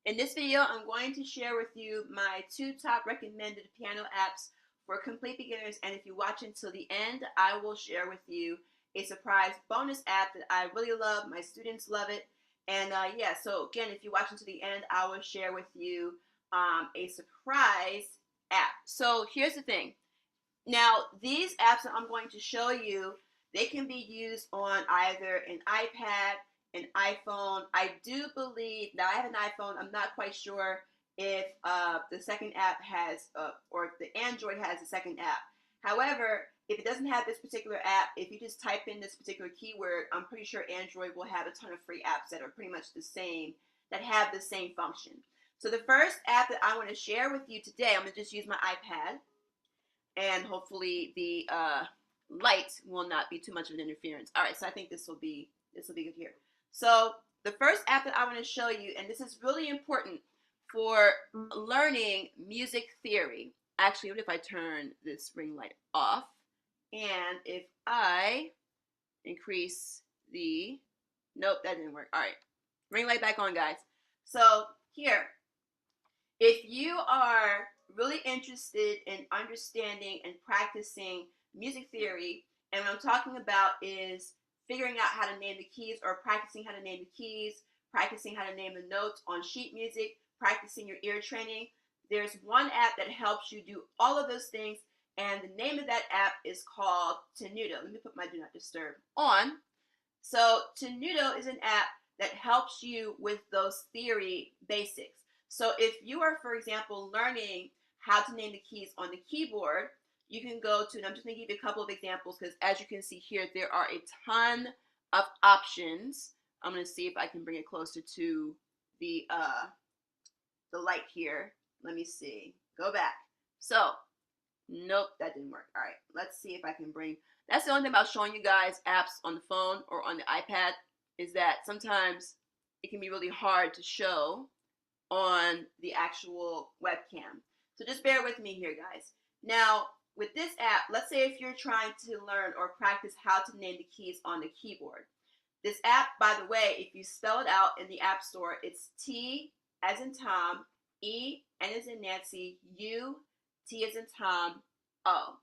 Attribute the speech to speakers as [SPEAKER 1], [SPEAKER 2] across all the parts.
[SPEAKER 1] In this video, I'm going to share with you my 2 top recommended piano apps for complete beginners, and if you watch until the end, I will share with you a surprise bonus app that I really love. My students love it, and yeah, so again, if you watch until the end, I will share with you a surprise app. So here's the thing. Now, these apps that I'm going to show you, they can be used on either an iPad, an iPhone. I do believe, now I have an iPhone, I'm not quite sure if the second app has, or if the Android has a second app. However, if it doesn't have this particular app, if you just type in this particular keyword, I'm pretty sure Android will have a ton of free apps that are pretty much the same, that have the same function. So the first app that I want to share with you today, I'm going to just use my iPad, and hopefully the light will not be too much of an interference. All right, so I think this will be good here. So the first app that I want to show you, and this is really important for learning music theory. Actually, what if I turn this ring light off, and if I increase the, nope, that didn't work. All right, ring light back on, guys. So here, if you are really interested in understanding and practicing music theory, and what I'm talking about is figuring out how to name the keys, or practicing how to name the keys, practicing how to name the notes on sheet music, practicing your ear training, there's one app that helps you do all of those things, and the name of that app is called TUDO. Let me put my Do Not Disturb on. So TUDO is an app that helps you with those theory basics. So if you are, for example, learning how to name the keys on the keyboard, you can go to, and I'm just going to give you a couple of examples because as you can see here, there are a ton of options. I'm going to see if I can bring it closer to the light here. Let me see. Go back. So, nope, that didn't work. All right, let's see if I can bring, that's the only thing about showing you guys apps on the phone or on the iPad, is that sometimes it can be really hard to show on the actual webcam. So just bear with me here, guys. Now, with this app, let's say if you're trying to learn or practice how to name the keys on the keyboard. This app, by the way, if you spell it out in the App Store, it's T as in Tom, E, N as in Nancy, U, T as in Tom, O.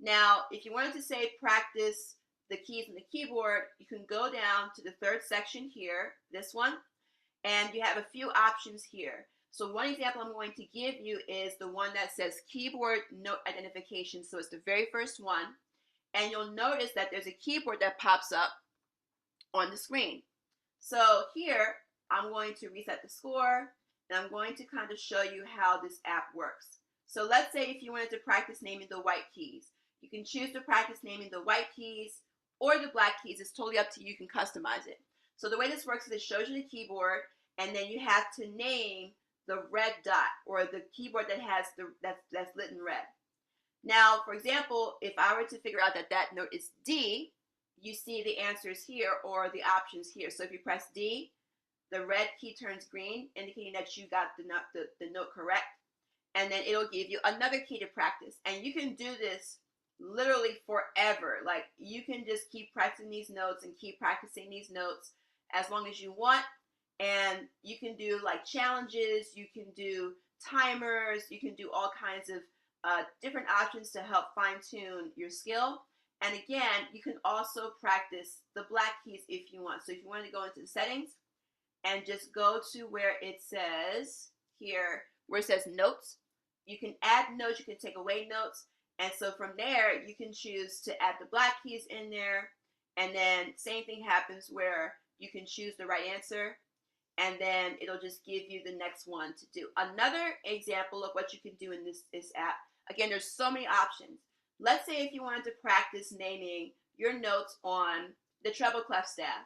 [SPEAKER 1] Now, if you wanted to say practice the keys on the keyboard, you can go down to the third section here, this one, and you have a few options here. So one example I'm going to give you is the one that says keyboard note identification. So it's the very first one, and you'll notice that there's a keyboard that pops up on the screen. So here, I'm going to reset the score, and I'm going to kind of show you how this app works. So let's say if you wanted to practice naming the white keys, you can choose to practice naming the white keys or the black keys. It's totally up to you. You can customize it. So the way this works is it shows you the keyboard, and then you have to name the red dot, or the keyboard that has that's lit in red. Now, for example, if I were to figure out that that note is D, you see the answers here, or the options here. So if you press D, the red key turns green, indicating that you got the note correct, and then it'll give you another key to practice. And you can do this literally forever. Like, you can just keep practicing these notes and keep practicing these notes as long as you want. And you can do like challenges, you can do timers, you can do all kinds of different options to help fine-tune your skill. And again, you can also practice the black keys if you want. So if you want to go into the settings and just go to where it says here, where it says notes, you can add notes, you can take away notes. And so from there, you can choose to add the black keys in there. And then same thing happens where you can choose the right answer, and then it'll just give you the next one to do. Another example of what you can do in this app, again, there's so many options. Let's say if you wanted to practice naming your notes on the treble clef staff.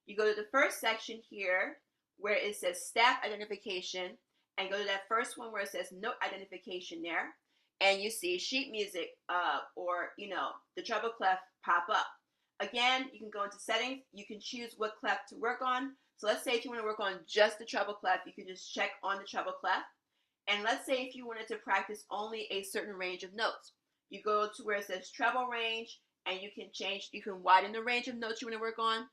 [SPEAKER 1] You go to the first section here where it says staff identification, and go to that first one where it says note identification there, and you see sheet music or the treble clef pop up. Again, you can go into settings, you can choose what clef to work on. So let's say if you want to work on just the treble clef, you can just check on the treble clef. And let's say if you wanted to practice only a certain range of notes, you go to where it says treble range, and you can widen the range of notes you want to work on,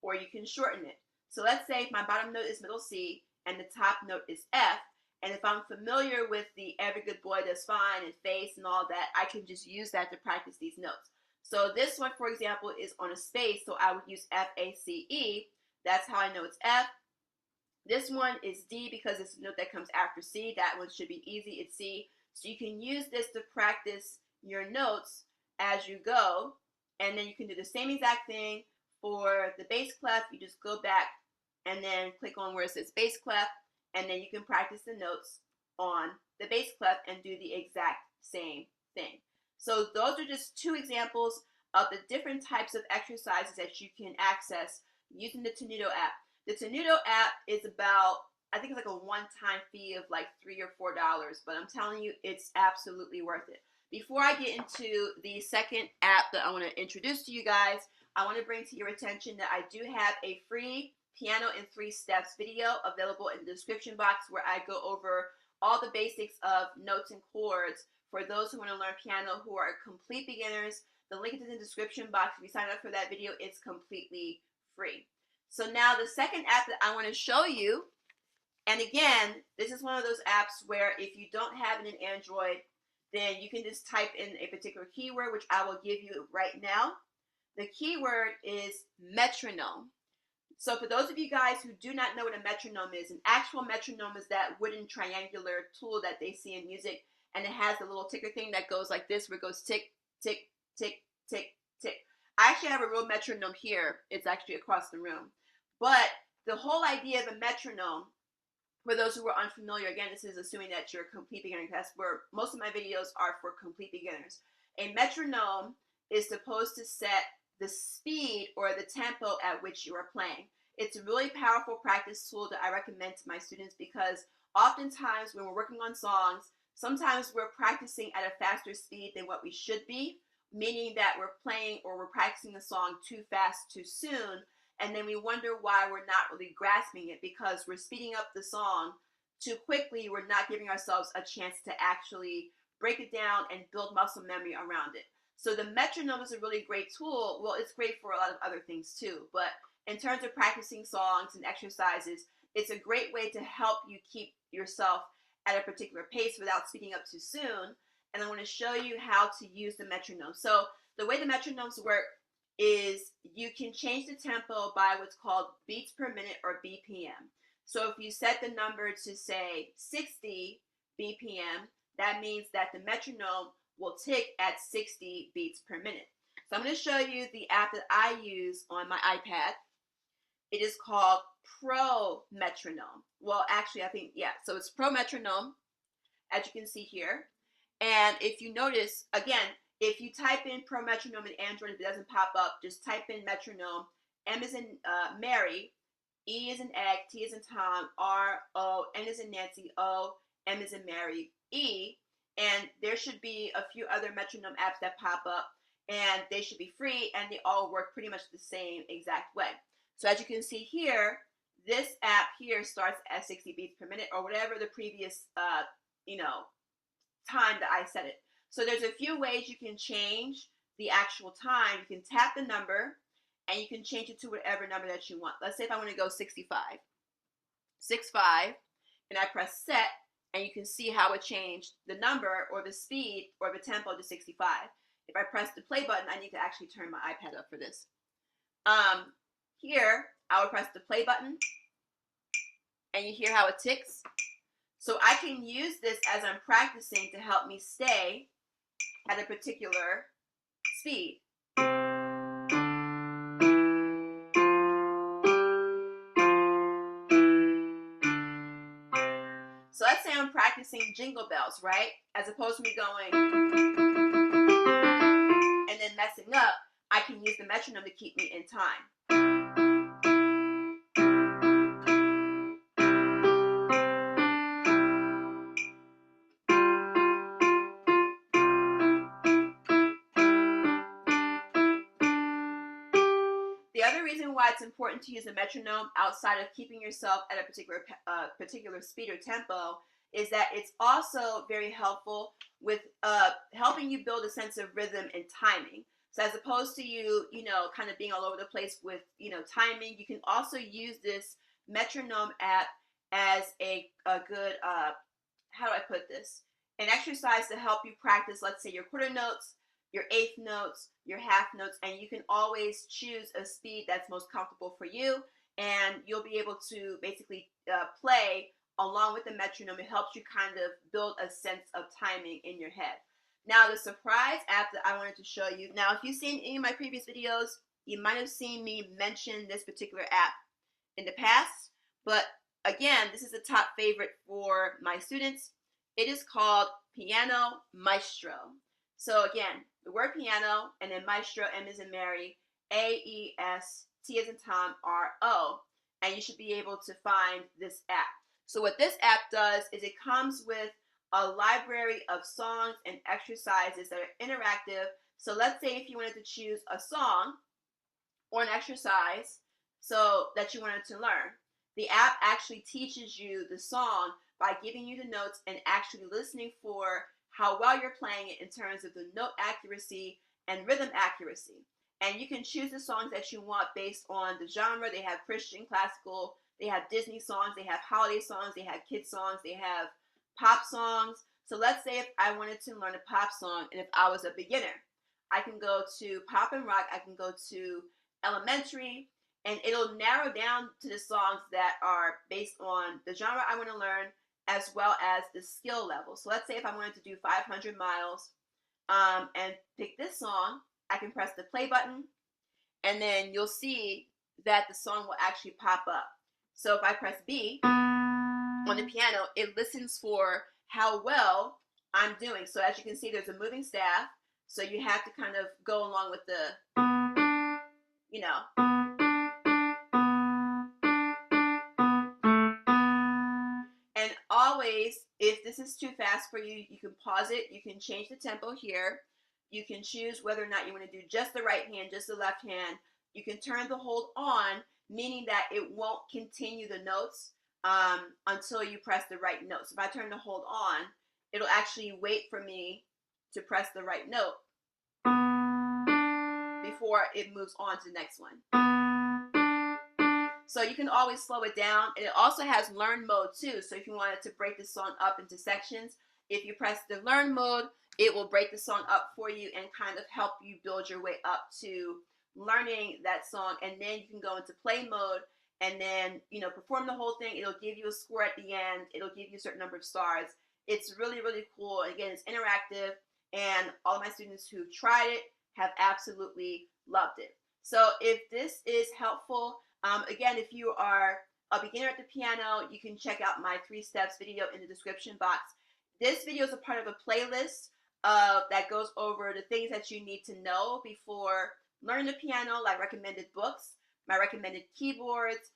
[SPEAKER 1] or you can shorten it. So let's say if my bottom note is middle C, and the top note is F. And if I'm familiar with the Every Good Boy Does Fine and Face and all that, I can just use that to practice these notes. So this one, for example, is on a space, so I would use F-A-C-E. That's how I know it's F. This one is D because it's a note that comes after C. That one should be easy. It's C. So you can use this to practice your notes as you go. And then you can do the same exact thing for the bass clef. You just go back and then click on where it says bass clef. And then you can practice the notes on the bass clef and do the exact same thing. So those are just two examples of the different types of exercises that you can access using the TUDO app. The TUDO app is about, I think it's like a one-time fee of like $3 or $4, but I'm telling you, it's absolutely worth it. Before I get into the second app that I want to introduce to you guys, I want to bring to your attention that I do have a free Piano in 3 Steps video available in the description box where I go over all the basics of notes and chords for those who want to learn piano who are complete beginners. The link is in the description box. If you sign up for that video, it's completely free. So now the second app that I want to show you, and again, this is one of those apps where if you don't have it in Android, then you can just type in a particular keyword, which I will give you right now. The keyword is metronome. So for those of you guys who do not know what a metronome is, an actual metronome is that wooden triangular tool that they see in music, and it has a little ticker thing that goes like this, where it goes tick, tick, tick, tick, tick. I actually have a real metronome here. It's actually across the room. But the whole idea of a metronome, for those who are unfamiliar, again, this is assuming that you're a complete beginner. That's where most of my videos are for complete beginners. A metronome is supposed to set the speed or the tempo at which you are playing. It's a really powerful practice tool that I recommend to my students because oftentimes when we're working on songs, sometimes we're practicing at a faster speed than what we should be, meaning that we're playing or we're practicing the song too fast too soon, and then we wonder why we're not really grasping it because we're speeding up the song too quickly. We're not giving ourselves a chance to actually break it down and build muscle memory around it. So the metronome is a really great tool. Well, it's great for a lot of other things too, but in terms of practicing songs and exercises, it's a great way to help you keep yourself at a particular pace without speeding up too soon. And I want to show you how to use the metronome. So the way the metronomes work is you can change the tempo by what's called beats per minute or BPM. So if you set the number to say 60 BPM, that means that the metronome will tick at 60 beats per minute. So I'm going to show you the app that I use on my iPad. It is called Pro Metronome. Well, actually, I think, yeah, so it's Pro Metronome, as you can see here. And if you notice, again, if you type in Pro Metronome in Android, if it doesn't pop up, just type in metronome. M is in Mary, E is in egg, T is in Tom, R, O, N is in Nancy, O, M is in Mary, E. And there should be a few other metronome apps that pop up, and they should be free, and they all work pretty much the same exact way. So as you can see here, this app here starts at 60 beats per minute, or whatever the previous, time that I set it. So there's a few ways you can change the actual time. You can tap the number, and you can change it to whatever number that you want. Let's say if I want to go 65, 65, and I press set, and you can see how it changed the number or the speed or the tempo to 65. If I press the play button, I need to actually turn my iPad up for this. Here, I would press the play button, and you hear how it ticks. So I can use this as I'm practicing to help me stay at a particular speed. So let's say I'm practicing Jingle Bells, right? As opposed to me going and then messing up, I can use the metronome to keep me in time. The other reason why it's important to use a metronome outside of keeping yourself at a particular speed or tempo is that it's also very helpful with helping you build a sense of rhythm and timing. So as opposed to you kind of being all over the place with, timing, you can also use this metronome app as a good, how do I put this? An exercise to help you practice, let's say, your quarter notes, your eighth notes, your half notes, and you can always choose a speed that's most comfortable for you, and you'll be able to basically play along with the metronome. It helps you kind of build a sense of timing in your head. Now, the surprise app that I wanted to show you, now if you've seen any of my previous videos, you might have seen me mention this particular app in the past, but again, this is a top favorite for my students. It is called Piano Maestro. So again, the word piano and then maestro, M as in Mary, A-E-S-T as in Tom, R-O, and you should be able to find this app. So what this app does is it comes with a library of songs and exercises that are interactive. So let's say if you wanted to choose a song or an exercise so that you wanted to learn, the app actually teaches you the song by giving you the notes and actually listening for how well you're playing it in terms of the note accuracy and rhythm accuracy. And you can choose the songs that you want based on the genre. They have Christian, classical, they have Disney songs, they have holiday songs, they have kid songs, they have pop songs. So let's say if I wanted to learn a pop song and if I was a beginner, I can go to pop and rock, I can go to elementary, and it'll narrow down to the songs that are based on the genre I want to learn as well as the skill level. So let's say if I wanted to do 500 miles and pick this song, I can press the play button and then you'll see that the song will actually pop up. So if I press B on the piano, it listens for how well I'm doing. So as you can see, there's a moving staff. So you have to kind of go along with the, you know. And always, if this is too fast for you, you can pause it. You can change the tempo here. You can choose whether or not you want to do just the right hand, just the left hand. You can turn the hold on, meaning that it won't continue the notes until you press the right note. So if I turn the hold on, it'll actually wait for me to press the right note before it moves on to the next one. So you can always slow it down. And it also has learn mode too. So if you wanted to break the song up into sections, if you press the learn mode, it will break the song up for you and kind of help you build your way up to learning that song. And then you can go into play mode and then, you know, perform the whole thing. It'll give you a score at the end. It'll give you a certain number of stars. It's really, really cool. Again, it's interactive, and all of my students who tried it have absolutely loved it. So if this is helpful, again, if you are a beginner at the piano, you can check out my 3 steps video in the description box. This video is a part of a playlist that goes over the things that you need to know before learning the piano, like recommended books, my recommended keyboards,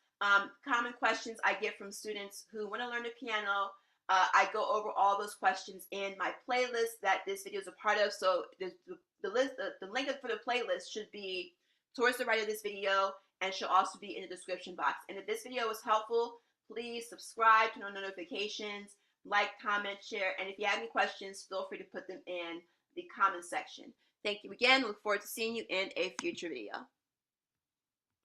[SPEAKER 1] common questions I get from students who want to learn the piano. I go over all those questions in my playlist that this video is a part of. So the link for the playlist should be towards the right of this video and should also be in the description box. And if this video was helpful, please subscribe, turn on notifications, like, comment, share, and if you have any questions, feel free to put them in the comment section. Thank you again. Look forward to seeing you in a future video.